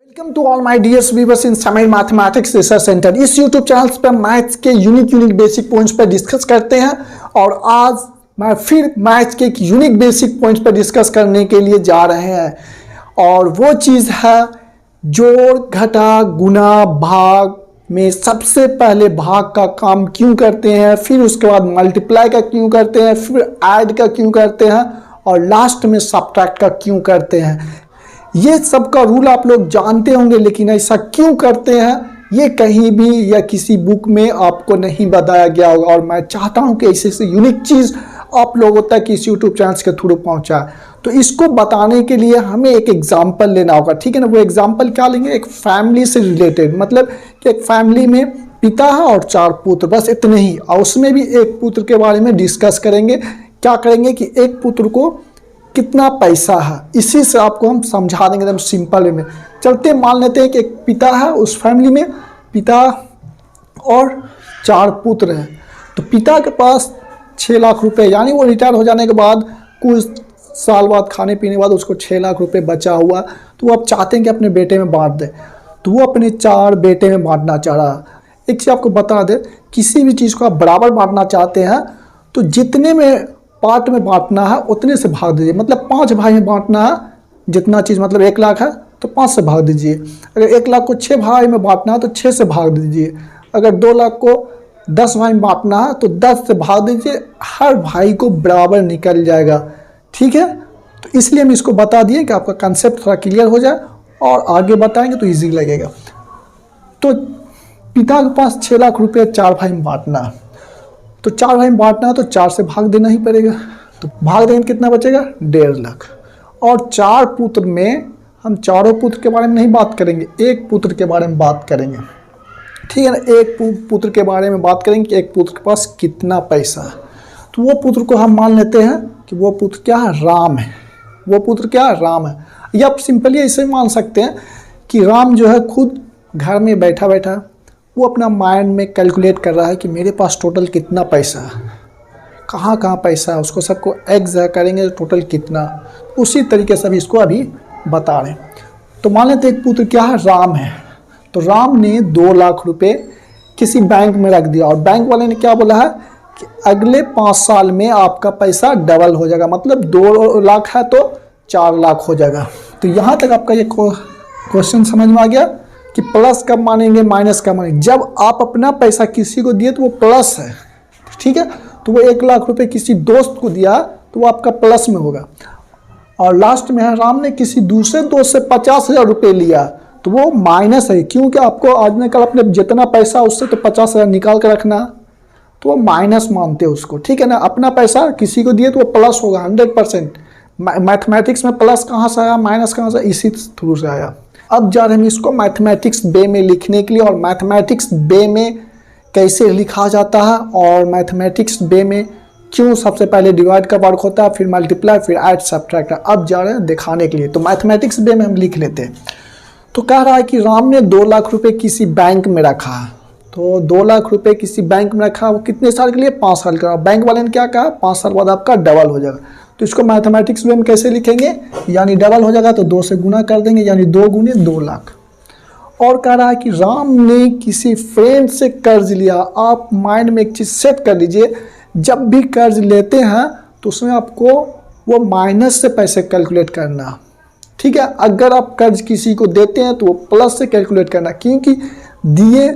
Welcome to all my dear viewers in Samay mathematics research centre. इस YouTube channel पर maths के unique basic points पर discuss करते हैं और आज मैं फिर मैथ्स के एक यूनिक बेसिक पॉइंट्स पर डिस्कस करने के लिए जा रहे हैं और वो चीज़ है जोड़ घटा गुना भाग में सबसे पहले भाग का काम क्यों करते हैं, फिर उसके बाद मल्टीप्लाई का क्यों करते हैं, फिर ऐड का क्यों करते हैं और लास्ट में सब्ट्रैक्ट का क्यों करते हैं। ये सब का रूल आप लोग जानते होंगे, लेकिन ऐसा क्यों करते हैं ये कहीं भी या किसी बुक में आपको नहीं बताया गया होगा और मैं चाहता हूं कि ऐसे यूनिक चीज़ आप लोगों तक इस यूट्यूब चैनल के थ्रू पहुंचाए। तो इसको बताने के लिए हमें एक एग्जाम्पल लेना होगा, ठीक है ना। वो एग्जाम्पल क्या लेंगे, एक फैमिली से रिलेटेड, मतलब कि एक फैमिली में पिता है और 4 पुत्र, बस इतने ही। और उसमें भी एक पुत्र के बारे में डिस्कस करेंगे। क्या करेंगे कि एक पुत्र को कितना पैसा है, इसी से आपको हम समझा देंगे एकदम सिंपल वे में। चलते मान लेते हैं कि एक पिता है, उस फैमिली में पिता और 4 पुत्र हैं। तो पिता के पास 6 लाख रुपए, यानी वो रिटायर हो जाने के बाद कुछ साल बाद खाने पीने के बाद उसको 6 लाख रुपए बचा हुआ, तो वो आप चाहते हैं कि अपने बेटे में बांट दे। तो वो अपने 4 बेटे में बांटना चाह रहा। एक चीज़ आपको बता दे, किसी भी चीज़ को आप बराबर बांटना चाहते हैं तो जितने में पार्ट में बांटना है उतने से भाग दीजिए। मतलब 5 भाई में बांटना है, जितना चीज़ मतलब 1 लाख है तो 5 से भाग दीजिए। अगर 1 लाख को 6 भाई में बांटना है तो 6 से भाग दीजिए। अगर 2 लाख को 10 भाई में बांटना है तो 10 से भाग दीजिए। हर भाई को बराबर निकल जाएगा, ठीक है। तो इसलिए हम इसको बता दिए कि आपका कंसेप्ट थोड़ा क्लियर हो जाए और आगे बताएंगे तो ईजी लगेगा। तो पिता के पास 6 लाख रुपये 4 भाई में बांटना है, तो 4 भाई में बांटना है तो 4 से भाग देना ही पड़ेगा। तो भाग देंगे कितना बचेगा, 1.5 लाख। और 4 पुत्र में हम चारों पुत्र के बारे में नहीं बात करेंगे, एक पुत्र के बारे में बात करेंगे, ठीक है ना। एक पुत्र के बारे में बात करेंगे कि एक पुत्र के पास कितना पैसा है। तो वो पुत्र को हम मान लेते हैं कि वो पुत्र क्या है, राम है। वो पुत्र क्या है, राम है। या आप सिंपली ऐसे मान सकते हैं कि राम जो है खुद घर में बैठा बैठा वो अपना माइंड में कैलकुलेट कर रहा है कि मेरे पास टोटल कितना पैसा है, कहाँ कहाँ पैसा है, उसको सबको एग्जैक्ट करेंगे टोटल कितना। उसी तरीके से इसको अभी बता रहे हैं। तो मान लेते एक पुत्र क्या है, राम है। तो राम ने 2 लाख रुपए किसी बैंक में रख दिया और बैंक वाले ने क्या बोला है कि अगले 5 साल में आपका पैसा डबल हो जाएगा। मतलब 2 लाख है तो 4 लाख हो जाएगा। तो यहाँ तक आपका ये क्वेश्चन समझ में आ गया कि प्लस कब मानेंगे माइनस कब मानेंगे। जब आप अपना पैसा किसी को दिए तो वो प्लस है, ठीक है। तो वो 1 लाख रुपए किसी दोस्त को दिया तो वो आपका प्लस में होगा। और लास्ट में है राम ने किसी दूसरे दोस्त से 50,000 रुपये लिया तो वो माइनस है, क्योंकि आपको आज में कल अपने जितना पैसा उससे तो 50,000 निकाल कर रखना, तो वो माइनस मानते हैं उसको, ठीक है ना। अपना पैसा किसी को दिए तो वो प्लस होगा 100%। मैथमेटिक्स में प्लस कहाँ से आया, माइनस कहाँ से, इसी थ्रू से आया। अब जा रहे हैं इसको मैथमेटिक्स वे में लिखने के लिए और मैथमेटिक्स वे में कैसे लिखा जाता है और मैथमेटिक्स वे में क्यों सबसे पहले डिवाइड का वर्क होता है, फिर मल्टीप्लाई, फिर ऐड, सब्ट्रैक्ट। अब जा रहे हैं दिखाने के लिए। तो मैथमेटिक्स वे में हम लिख लेते हैं। तो कह रहा है कि राम ने 2 लाख रुपए किसी बैंक में रखा। तो 2 लाख रुपए किसी बैंक में रखा, वो कितने साल के लिए, 5 साल का। बैंक वाले ने क्या कहा, 5 साल बाद आपका डबल हो जाएगा। तो इसको मैथमेटिक्स वे में कैसे लिखेंगे, यानी डबल हो जाएगा तो 2 से गुना कर देंगे, यानी 2 गुने 2 लाख। और कह रहा है कि राम ने किसी फ्रेंड से कर्ज लिया। आप माइंड में एक चीज़ सेट कर लीजिए, जब भी कर्ज लेते हैं तो उसमें आपको वो माइनस से पैसे कैलकुलेट करना, ठीक है। अगर आप कर्ज किसी को देते हैं तो वो प्लस से कैलकुलेट करना, क्योंकि दिए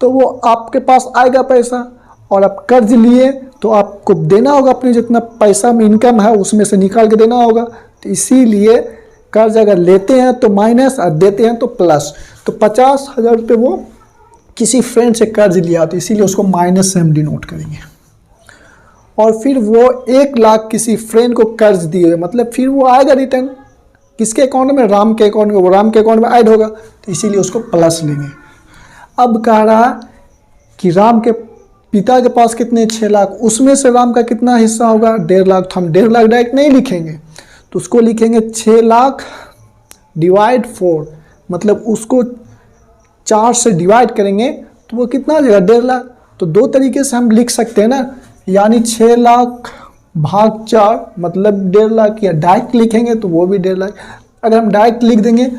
तो वो आपके पास आएगा पैसा और आप कर्ज लिए तो आपको देना होगा, अपने जितना पैसा में इनकम है उसमें से निकाल के देना होगा। तो इसीलिए कर्ज अगर लेते हैं तो माइनस और देते हैं तो प्लस। तो 50,000 रुपये वो किसी फ्रेंड से कर्ज लिया, तो इसीलिए उसको माइनस से हम डिनोट करेंगे। और फिर वो 1 लाख किसी फ्रेंड को कर्ज दिए, मतलब फिर वो आएगा रिटर्न किसके अकाउंट में, राम के अकाउंट में, वो राम के अकाउंट में ऐड होगा, तो इसीलिए उसको प्लस लेंगे। अब कह रहा कि राम के पिता के पास कितने, 6 लाख, उसमें से राम का कितना हिस्सा होगा, 1.5 लाख। तो हम 1.5 लाख डायरेक्ट नहीं लिखेंगे, तो उसको लिखेंगे 6 लाख डिवाइड 4, मतलब उसको 4 से डिवाइड करेंगे तो वो कितना आ जाएगा, 1.5 लाख। तो 2 तरीके से हम लिख सकते हैं ना, यानी 6 लाख भाग 4 मतलब 1.5 लाख, या डायरेक्ट लिखेंगे तो वो भी 1.5 लाख। अगर हम डायरेक्ट लिख देंगे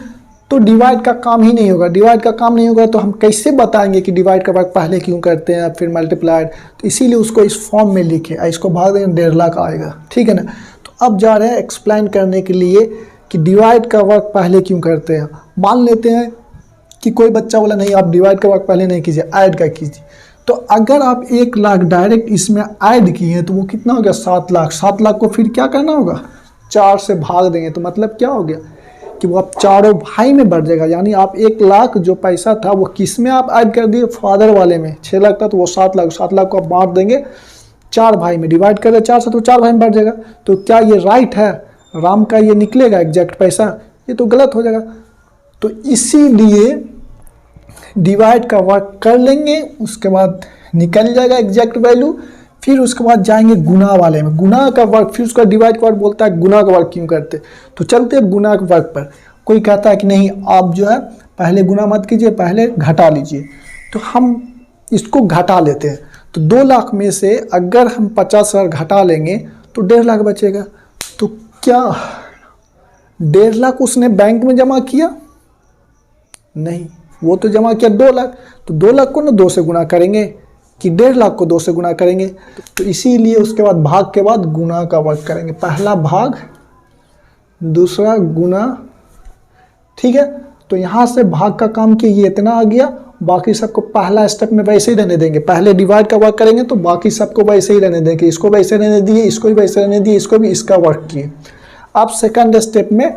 तो डिवाइड का काम ही नहीं होगा। डिवाइड का काम नहीं होगा तो हम कैसे बताएंगे कि डिवाइड का वर्क पहले क्यों करते हैं फिर मल्टीप्लाइड। तो इसीलिए उसको इस फॉर्म में लिखे, इसको भाग देंगे 1.5 लाख आएगा, ठीक है ना। तो अब जा रहे हैं एक्सप्लेन करने के लिए कि डिवाइड का वर्क पहले क्यों करते हैं। मान लेते हैं कि कोई बच्चा बोला नहीं आप डिवाइड का वर्क पहले नहीं कीजिए, ऐड का कीजिए। तो अगर आप 1 लाख डायरेक्ट इसमें ऐड किए हैं तो वो कितना हो गया 7 लाख। 7 लाख को फिर क्या करना होगा 4 से भाग देंगे। तो मतलब क्या हो गया कि वो आप चारों भाई में बढ़ जाएगा। यानी आप 1 लाख जो पैसा था वो किस में आप ऐड कर दिए, फादर वाले में। 6 लाख था तो वो 7 लाख, 7 लाख को आप बांट देंगे 4 भाई में, डिवाइड कर दे 4 से तो 4 भाई में बढ़ जाएगा। तो क्या ये राइट है, राम का ये निकलेगा एग्जैक्ट पैसा? ये तो गलत हो जाएगा। तो इसीलिए डिवाइड का वर्क कर लेंगे, उसके बाद निकल जाएगा एग्जैक्ट वैल्यू। फिर उसके बाद जाएंगे गुना वाले में, गुना का वर्क। फिर उसका डिवाइड का वर्क बोलता है गुना का वर्क क्यों करते। तो चलते हैं गुना के वर्क पर। कोई कहता है कि नहीं आप जो है पहले गुना मत कीजिए, पहले घटा लीजिए। तो हम इसको घटा लेते हैं। तो 2 लाख में से अगर हम 50,000 घटा लेंगे तो 1.5 लाख बचेगा। तो क्या 1.5 लाख उसने बैंक में जमा किया? नहीं, वो तो जमा किया 2 लाख। तो 2 लाख को ना 2 से गुना करेंगे कि 1.5 लाख को 2 से गुना करेंगे। तो इसीलिए उसके बाद भाग के बाद गुना का वर्क करेंगे। पहला भाग, दूसरा गुना, ठीक है। तो यहाँ से भाग का काम किया, ये इतना आ गया। बाकी सबको पहला स्टेप में वैसे ही रहने देंगे। पहले डिवाइड का वर्क करेंगे तो बाकी सबको वैसे ही रहने देंगे। इसको वैसे रहने दिए, इसको भी वैसे रहने दिए, इसको भी इसका वर्क किए। अब सेकंड स्टेप में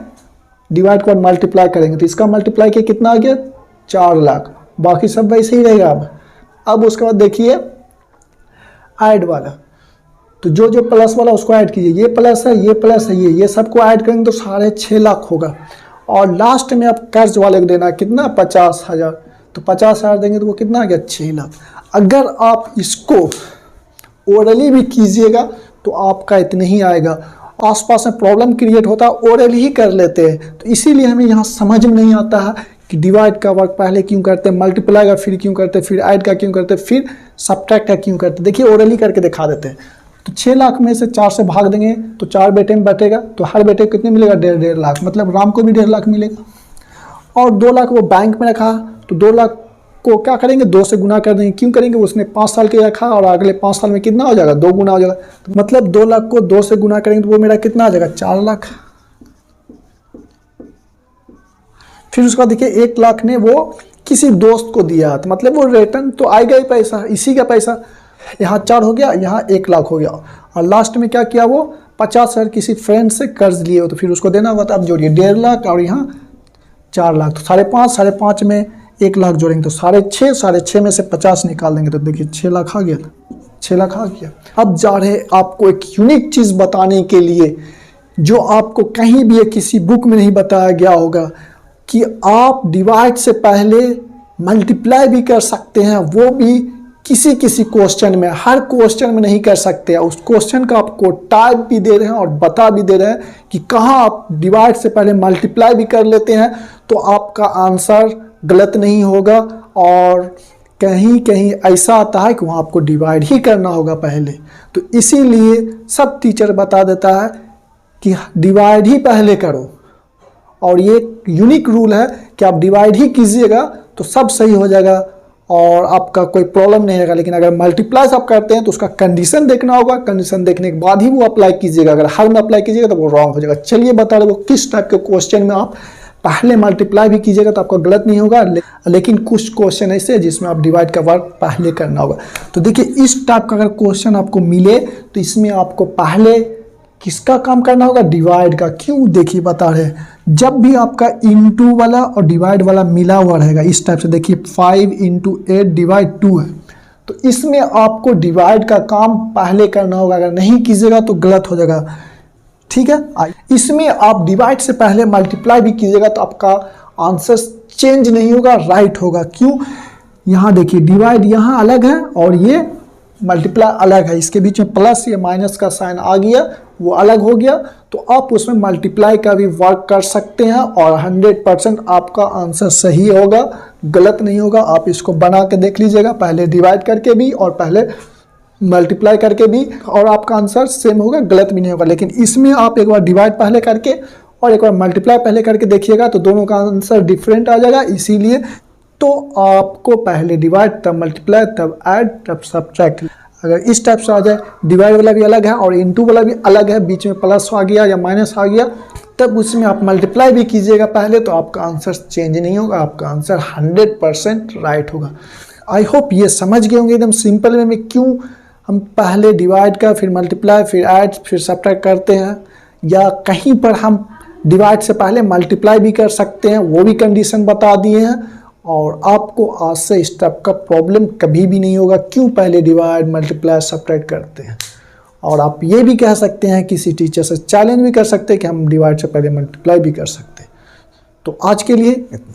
डिवाइड का मल्टीप्लाई करेंगे। तो इसका मल्टीप्लाई किया कितना आ गया 4 लाख। बाकी सब वैसे ही रहेगा। अब उसके बाद देखिए ऐड वाला। तो जो जो प्लस वाला उसको ऐड कीजिए। ये प्लस है, ये प्लस है, ये सबको ऐड करेंगे तो 6.5 लाख होगा। और लास्ट में आप कर्ज वाले को देना कितना 50,000। तो 50,000 देंगे तो वो कितना आ गया 6 लाख। अगर आप इसको ओरली भी कीजिएगा तो आपका इतने ही आएगा। आसपास में प्रॉब्लम क्रिएट होता है, ओरली ही कर लेते हैं। तो इसीलिए हमें यहाँ समझ में नहीं आता है कि डिवाइड का वर्क पहले क्यों करते हैं, मल्टीप्लाई का फिर क्यों करते हैं, फिर ऐड का क्यों करते हैं, फिर सब्ट्रैक्ट का क्यों करते हैं। देखिए ओरली करके दिखा देते हैं। तो 6 लाख में से 4 से भाग देंगे तो 4 बेटे में बटेगा। तो हर बेटे को कितने मिलेगा 1.5 लाख। मतलब राम को भी 1.5 लाख मिलेगा। और 2 लाख वो बैंक में रखा तो 2 लाख को क्या करेंगे 2 से गुना कर देंगे। क्यों करेंगे, उसने 5 साल के रखा और अगले 5 साल में कितना हो जाएगा 2 गुना हो जाएगा। तो मतलब 2 लाख को 2 से गुना करेंगे तो वो मेरा कितना आ जाएगा 4 लाख। फिर उसके बाद देखिए 1 लाख ने वो किसी दोस्त को दिया तो मतलब वो रिटर्न तो आएगा ही पैसा, इसी का पैसा। यहाँ 4 हो गया, यहाँ 1 लाख हो गया। और लास्ट में क्या किया वो 50,000 किसी फ्रेंड से कर्ज लिए हो तो फिर उसको देना होगा। तो अब जोड़िए 1.5 लाख और यहाँ 4 लाख। तो 5.5 में 1 लाख जोड़ेंगे तो 6.5, 6.5 में से 50 निकाल देंगे तो देखिए 6 लाख आ गया, 6 लाख आ गया। अब जा रहे आपको एक यूनिक चीज़ बताने के लिए जो आपको कहीं भी किसी बुक में नहीं बताया गया होगा कि आप डिवाइड से पहले मल्टीप्लाई भी कर सकते हैं। वो भी किसी किसी क्वेश्चन में, हर क्वेश्चन में नहीं कर सकते। उस क्वेश्चन का आपको टाइप भी दे रहे हैं और बता भी दे रहे हैं कि कहाँ आप डिवाइड से पहले मल्टीप्लाई भी कर लेते हैं तो आपका आंसर गलत नहीं होगा। और कहीं कहीं ऐसा आता है कि वहाँ आपको डिवाइड ही करना होगा पहले। तो इसीलिए सब टीचर बता देता है कि डिवाइड ही पहले करो। और ये यूनिक रूल है कि आप डिवाइड ही कीजिएगा तो सब सही हो जाएगा और आपका कोई प्रॉब्लम नहीं रहेगा। लेकिन अगर मल्टीप्लाई आप करते हैं तो उसका कंडीशन देखना होगा। कंडीशन देखने के बाद ही वो अप्लाई कीजिएगा। अगर हर में अप्लाई कीजिएगा तो वो रॉन्ग हो जाएगा। चलिए बता रहे वो किस टाइप के क्वेश्चन में आप पहले मल्टीप्लाई भी कीजिएगा तो आपका गलत नहीं होगा। लेकिन कुछ क्वेश्चन ऐसे है जिसमें आप डिवाइड का वर्क पहले करना होगा। तो देखिए इस टाइप का अगर क्वेश्चन आपको मिले तो इसमें आपको पहले किसका काम करना होगा, डिवाइड का। क्यों, देखिए बता रहे हैं जब भी आपका इंटू वाला और डिवाइड वाला मिला हुआ रहेगा इस टाइप से, देखिए 5 × 8 डिवाइड 2 है तो इसमें आपको डिवाइड का काम पहले करना होगा। अगर नहीं कीजिएगा तो गलत हो जाएगा, ठीक है। इसमें आप डिवाइड से पहले मल्टीप्लाई भी कीजिएगा तो आपका आंसर चेंज नहीं होगा, राइट होगा। क्यों, यहाँ देखिए डिवाइड यहाँ अलग है और ये मल्टीप्लाई अलग है। इसके बीच में प्लस या माइनस का साइन आ गया, वो अलग हो गया। तो आप उसमें मल्टीप्लाई का भी वर्क कर सकते हैं और 100% आपका आंसर सही होगा, गलत नहीं होगा। आप इसको बना के देख लीजिएगा, पहले डिवाइड करके भी और पहले मल्टीप्लाई करके भी, और आपका आंसर सेम होगा, गलत भी नहीं होगा। लेकिन इसमें आप एक बार डिवाइड पहले करके और एक बार मल्टीप्लाई पहले करके देखिएगा तो दोनों का आंसर डिफरेंट आ जाएगा। इसीलिए तो आपको पहले डिवाइड तब मल्टीप्लाई तब ऐड तब सब्ट्रैक्ट, अगर इस टाइप से आ जाए, डिवाइड वाला भी अलग है और इनटू वाला भी अलग है, बीच में प्लस आ गया या माइनस आ गया, तब उसमें आप मल्टीप्लाई भी कीजिएगा पहले, तो आपका आंसर चेंज नहीं होगा, आपका आंसर 100% राइट होगा। आई होप ये समझ गए होंगे एकदम सिंपल वे में क्यों हम पहले डिवाइड का फिर मल्टीप्लाई फिर ऐड फिर सब्ट्रैक्ट करते हैं, या कहीं पर हम डिवाइड से पहले मल्टीप्लाई भी कर सकते हैं, वो भी कंडीशन बता दिए हैं। और आपको आज से इस टाइप का प्रॉब्लम कभी भी नहीं होगा क्यों पहले डिवाइड मल्टीप्लाई सब्ट्रैक्ट करते हैं। और आप ये भी कह सकते हैं, किसी टीचर से चैलेंज भी कर सकते हैं कि हम डिवाइड से पहले मल्टीप्लाई भी कर सकते हैं। तो आज के लिए इतना।